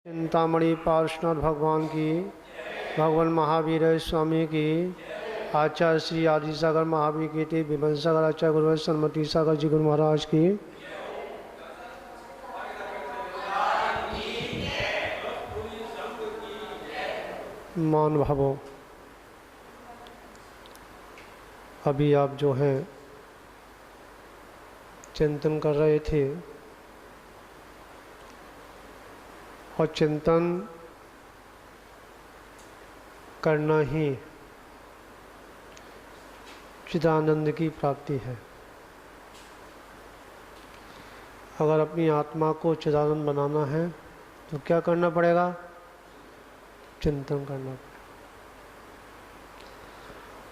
चिंतामणि पार्श्वनाथ भगवान की, भगवान महावीर स्वामी की, आचार्य श्री आदिसागर महावीर की थी, विमल सागर आचार्य गुरु सन्मति सागर जी गुरु महाराज की। मान भावो, अभी आप जो हैं चिंतन कर रहे थे और चिंतन करना ही चिदानंद की प्राप्ति है। अगर अपनी आत्मा को चिदानंद बनाना है तो क्या करना पड़ेगा? चिंतन करना पड़ेगा।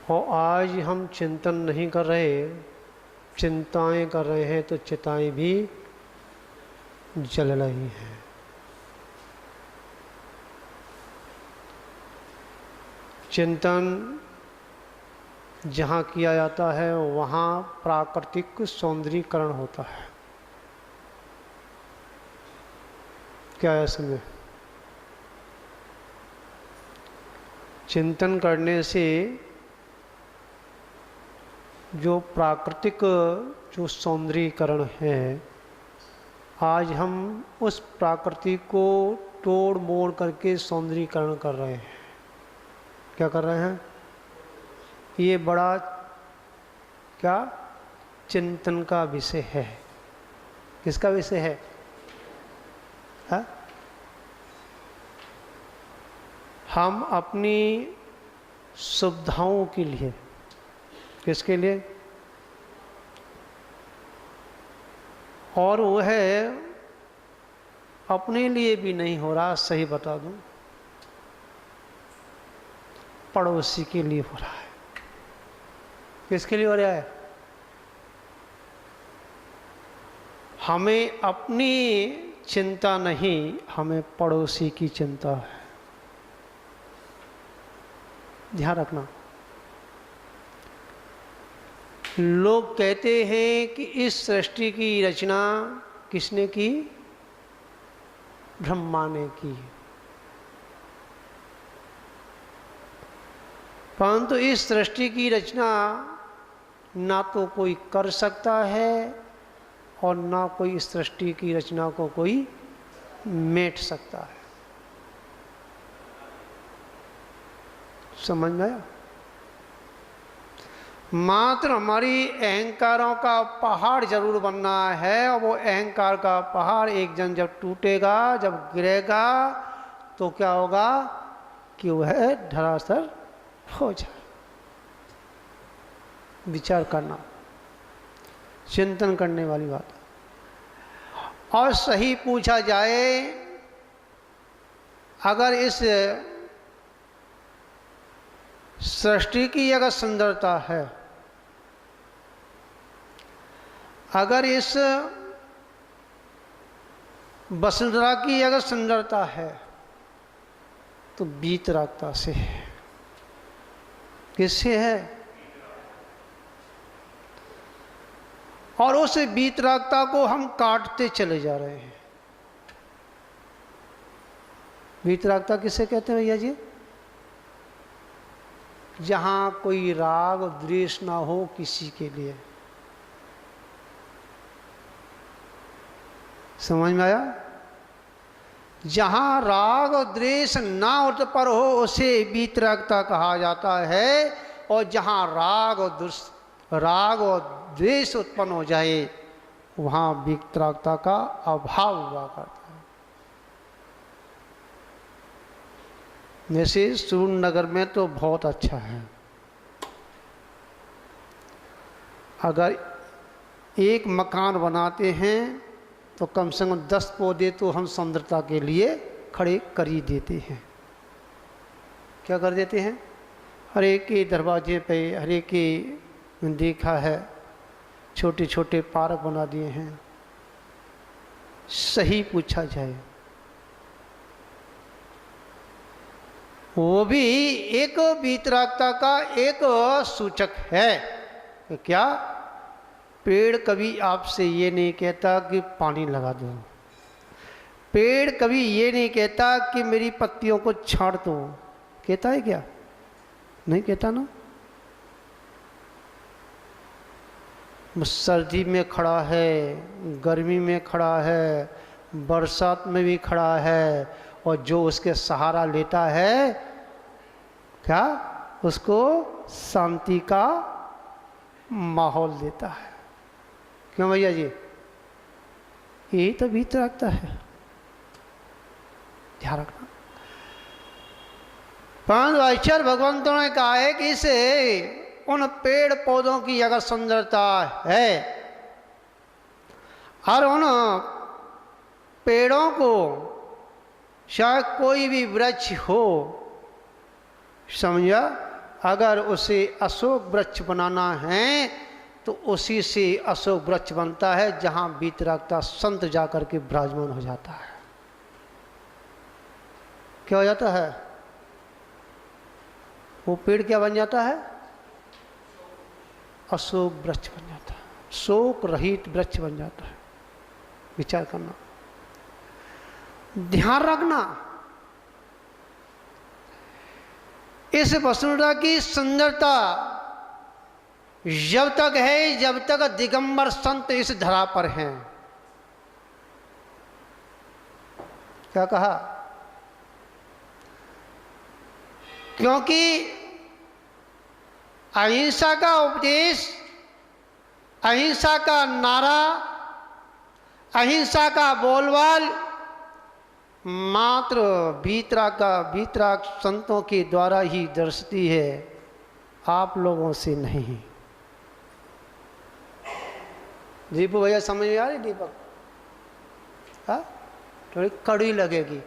और आज हम चिंतन नहीं कर रहे, चिंताएं कर रहे हैं, तो चिताएं भी जल रही हैं। चिंतन जहाँ किया जाता है वहाँ प्राकृतिक सौंदर्यीकरण होता है। क्या है इसमें? चिंतन करने से जो प्राकृतिक जो सौंदर्यीकरण है, आज हम उस प्रकृति को तोड़ मोड़ करके सौंदर्यीकरण कर रहे हैं। क्या कर रहे हैं? ये बड़ा क्या चिंतन का विषय है। किसका विषय है? हा? हम अपनी सुविधाओं के लिए, किसके लिए? और वो है अपने लिए भी नहीं हो रहा, सही बता दूं, पड़ोसी के लिए हो रहा है। किसके लिए हो रहा है? हमें अपनी चिंता नहीं, हमें पड़ोसी की चिंता है। ध्यान रखना। लोग कहते हैं कि इस सृष्टि की रचना किसने की? ब्रह्मा ने की। परंतु इस सृष्टि की रचना ना तो कोई कर सकता है और ना कोई इस सृष्टि की रचना को कोई मेट सकता है। समझ में आया? मात्र हमारी अहंकारों का पहाड़ जरूर बनना है, और वो अहंकार का पहाड़ एक दिन जब टूटेगा, जब गिरेगा, तो क्या होगा कि वह धराशायी हो जाए। विचार करना, चिंतन करने वाली बात है। और सही पूछा जाए, अगर इस सृष्टि की अगर सुंदरता है, अगर इस वसुंधरा की अगर सुंदरता है, तो वीतरागता से है। किससे है? और उस वीतरागता को हम काटते चले जा रहे हैं। वीतरागता किसे कहते हैं भैया जी? जहां कोई राग द्वेष ना हो किसी के लिए। समझ में आया? जहां राग और द्वेष ना उत्पन्न हो उसे वीतरागता कहा जाता है, और जहां राग और द्वेष उत्पन्न हो जाए वहां वीतरागता का अभाव हुआ करता है। जैसे सूर्यनगर में तो बहुत अच्छा है। अगर एक मकान बनाते हैं तो कम से कम 10 पौधे तो हम सुंदरता के लिए खड़े कर ही देते हैं। क्या कर देते हैं? हर एक के दरवाजे पे, हर एक के देखा है, छोटे छोटे पार्क बना दिए हैं। सही पूछा जाए, वो भी एक वीतरागता का एक सूचक है। क्या? पेड़ कभी आपसे ये नहीं कहता कि पानी लगा दो। पेड़ कभी ये नहीं कहता कि मेरी पत्तियों को छाड़ दो, कहता है क्या? नहीं कहता ना। सर्दी में खड़ा है, गर्मी में खड़ा है, बरसात में भी खड़ा है, और जो उसके सहारा लेता है क्या, उसको शांति का माहौल देता है। क्यों भैया जी? यही तो भीतर रखता है, ध्यान रखना। परंतु आचार्य भगवंतों ने कहा है कि इसे उन पेड़ पौधों की अगर सुंदरता है और उन पेड़ों को शायद कोई भी वृक्ष हो, समझा, अगर उसे अशोक वृक्ष बनाना है तो उसी से अशोक वृक्ष बनता है जहां वीतरागता संत जाकर के विराजमान हो जाता है। क्या हो जाता है? वो पेड़ क्या बन जाता है? अशोक वृक्ष बन जाता है, शोक रहित वृक्ष बन जाता है। विचार करना, ध्यान रखना। इस वसुंधरा की सुंदरता जब तक है जब तक दिगंबर संत इस धरा पर हैं। क्या कहा? क्योंकि अहिंसा का उपदेश, अहिंसा का नारा, अहिंसा का बोलबाल मात्र वीतराग संतों के द्वारा ही दर्शती है, आप लोगों से नहीं। दीपू भैया समझ में आ रही? दीपक, हाँ, थोड़ी कड़वी लगेगी,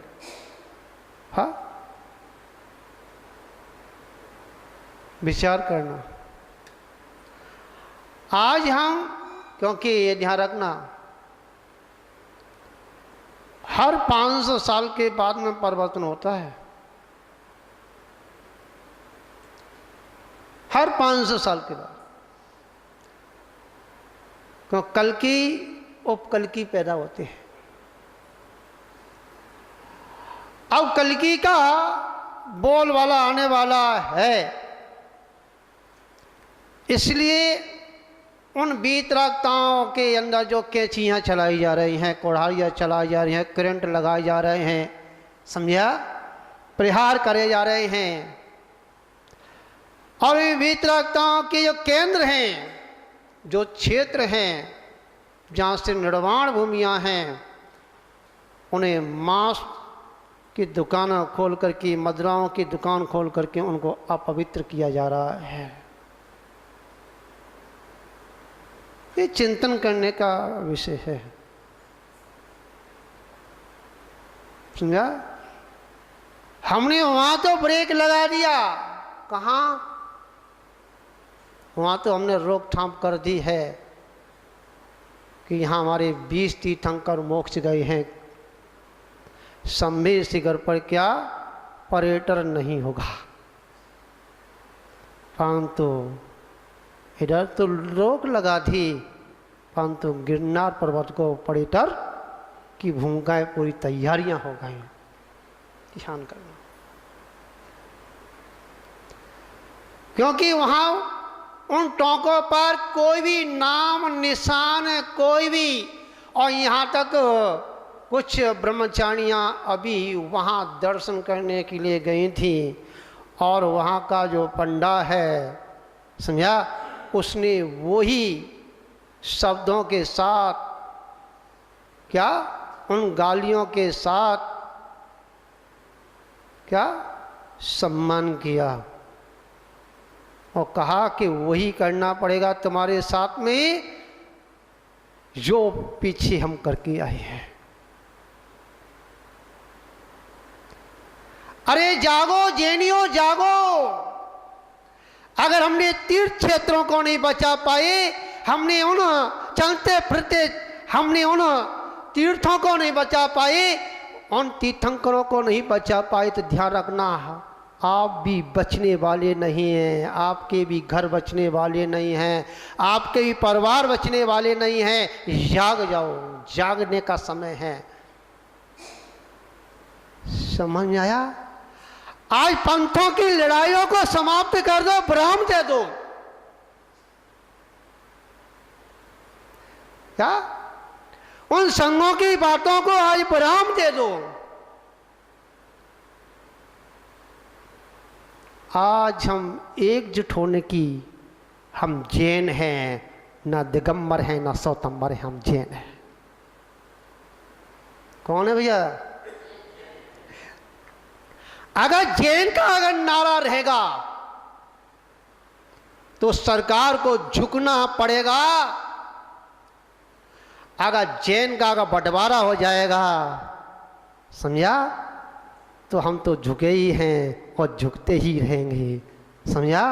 हाँ, विचार करना। आज हम, क्योंकि ये ध्यान रखना, हर 500 साल के बाद में परिवर्तन होता है, हर 500 साल के बाद। क्यों? कल्कि उपकल्कि पैदा होते हैं। अब कल्कि का बोलबाला आने वाला है, इसलिए उन वीतरागताओं के अंदर जो कैंचियाँ चलाई जा रही हैं, कोढ़ाइयाँ चलाई जा रही हैं, करंट लगाए जा रहे हैं, समझा, प्रहार करे जा रहे हैं, और वीतरागताओं के जो केंद्र हैं, जो क्षेत्र हैं जहाँ से निर्वाण भूमियाँ हैं, उन्हें मांस की दुकान खोल करके, मदिराओं की दुकान खोल करके उनको अपवित्र किया जा रहा है। ये चिंतन करने का विषय है, समझा। हमने वहां तो ब्रेक लगा दिया, कहाँ? वहां तो हमने रोकथाम कर दी है कि यहाँ हमारे 20 तीर्थंकर मोक्ष गए हैं, संभे शिखर पर क्या पर्यटन नहीं होगा। परंतु इधर तो रोक लगा दी, परंतु गिरनार पर्वत को पर्यटन की भूमिकाएं पूरी तैयारियां हो गई। ध्यान करना, क्योंकि वहां उन टोकों पर कोई भी नाम निशान, कोई भी, और यहाँ तक कुछ ब्रह्मचारियां अभी वहाँ दर्शन करने के लिए गई थी, और वहाँ का जो पंडा है, समझा, उसने वही शब्दों के साथ, क्या, उन गालियों के साथ क्या सम्मान किया, और कहा कि वही करना पड़ेगा तुम्हारे साथ में जो पीछे हम करके आए हैं। अरे जागो जैनियों, जागो। अगर हमने तीर्थ क्षेत्रों को नहीं बचा पाए, हमने उन चलते फिरते, हमने उन तीर्थों को नहीं बचा पाए, उन तीर्थंकरों को नहीं बचा पाए, तो ध्यान रखना आप भी बचने वाले नहीं हैं, आपके भी घर बचने वाले नहीं हैं, आपके भी परिवार बचने वाले नहीं हैं। जाग जाओ, जागने का समय है। समझ में आया? आज पंथों की लड़ाइयों को समाप्त कर दो, विराम दे दो। क्या? उन संघों की बातों को आज विराम दे दो। आज हम एकजुट होने की, हम जैन हैं, ना दिगंबर हैं ना सौतंबर हैं, हम जैन हैं। कौन है भैया? अगर जैन का अगर नारा रहेगा तो सरकार को झुकना पड़ेगा। अगर जैन का अगर बंटवारा हो जाएगा, समझा, तो हम तो झुके ही हैं और झुकते ही रहेंगे। समझा?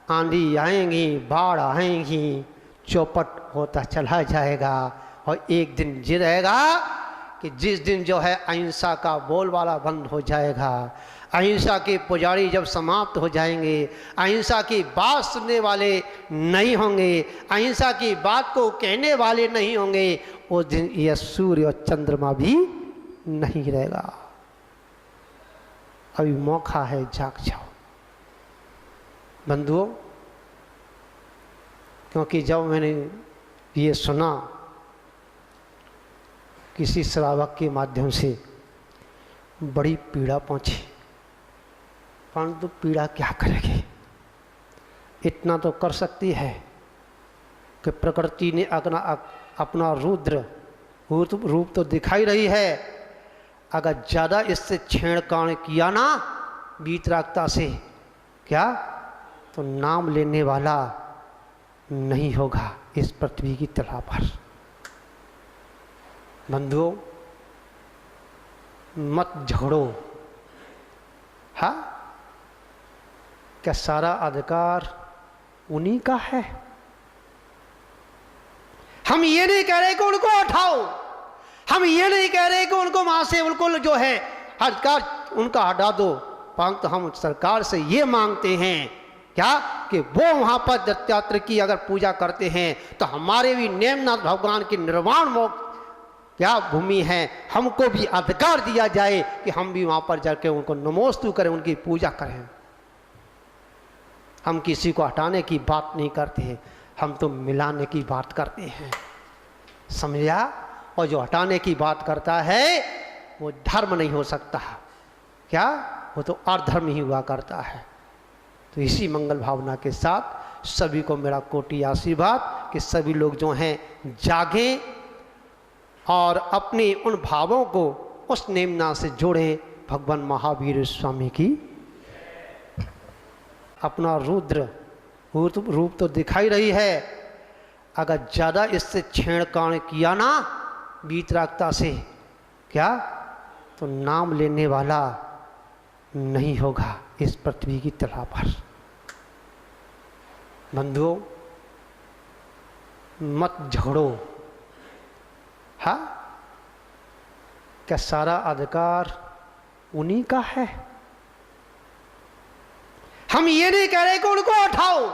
आंधी आएंगी, बाढ़ आएंगी, चौपट होता चला जाएगा। और एक दिन ये रहेगा कि जिस दिन जो है अहिंसा का बोलबाला बंद हो जाएगा, अहिंसा के पुजारी जब समाप्त हो जाएंगे, अहिंसा की बात सुनने वाले नहीं होंगे, अहिंसा की बात को कहने वाले नहीं होंगे, उस दिन यह सूर्य और चंद्रमा भी नहीं रहेगा। अभी मौका है, जाग जाओ बंधुओं। क्योंकि जब मैंने ये सुना किसी श्रावक के माध्यम से, बड़ी पीड़ा पहुंची। परंतु पीड़ा क्या करेगी? इतना तो कर सकती है कि प्रकृति ने अपना रुद्र रूप तो दिखाई रही है। अगर ज़्यादा इससे छेड़खानी किया ना वीतरागता से, क्या, तो नाम लेने वाला नहीं होगा इस पृथ्वी की तला पर। बंधुओं, मत झगड़ो। हाँ, क्या सारा अधिकार उन्हीं का है? हम ये नहीं कह रहे कि उनको उठाओ, हम ये नहीं कह रहे कि उनको वहां से बिल्कुल जो है अधिकार उनका हटा दो, परंतु हम सरकार से ये मांगते हैं क्या कि वो वहां पर दत्तात्रेय की अगर पूजा करते हैं तो हमारे भी नेमनाथ भगवान की निर्वाण मोक्ष क्या भूमि है, हमको भी अधिकार दिया जाए कि हम भी वहां पर जाकर उनको नमोस्तु करें, उनकी पूजा करें। हम किसी को हटाने की बात नहीं करते हैं, हम तो मिलाने की बात करते हैं। समझा? और जो हटाने की बात करता है वो धर्म नहीं हो सकता, क्या, वो तो अधर्म ही हुआ करता है। तो इसी मंगल भावना के साथ सभी को मेरा कोटि आशीर्वाद कि सभी लोग जो हैं जागें और अपने उन भावों को उस नेमना से जोड़ें। भगवान महावीर स्वामी की अपना रुद्र रूप तो दिखाई रही है। अगर ज़्यादा इससे छेड़खानी किया ना वीतरागता से, क्या, तो नाम लेने वाला नहीं होगा इस पृथ्वी की तला पर। बंधुओं, मत झगड़ो। हाँ, क्या सारा अधिकार उन्हीं का है? हम ये नहीं कह रहे कि उनको उठाओ,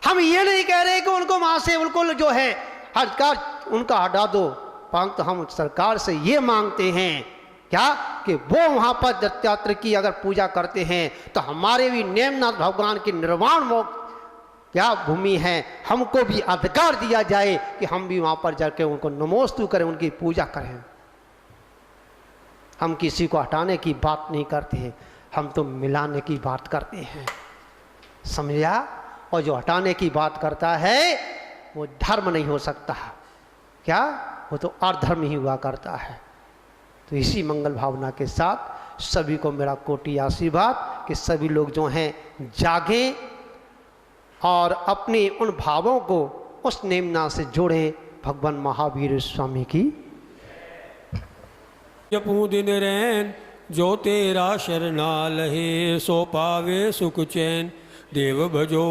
हम ये नहीं कह रहे कि उनको वहां से बिल्कुल जो है अधिकार उनका हटा दो, परंतु हम सरकार से ये मांगते हैं क्या कि वो वहां पर दत्तात्रेय की अगर पूजा करते हैं तो हमारे भी नेमनाथ भगवान की निर्वाण मोक्ष क्या भूमि है, हमको भी अधिकार दिया जाए कि हम भी वहां पर जाकर उनको नमोस्तु करें, उनकी पूजा करें। हम किसी को हटाने की बात नहीं करते हैं, हम तो मिलाने की बात करते हैं। समझा? और जो हटाने की बात करता है वो धर्म नहीं हो सकता, क्या, वो तो अधर्म ही हुआ करता है। तो इसी मंगल भावना के साथ सभी को मेरा कोटि आशीर्वाद कि सभी लोग जो हैं जागें और अपने उन भावों को उस नेमना से जोड़ें। भगवान महावीर स्वामी की जपू दिन रैन जो तेरा शरणा लहे, सो पावे सुख चैन, देव भजो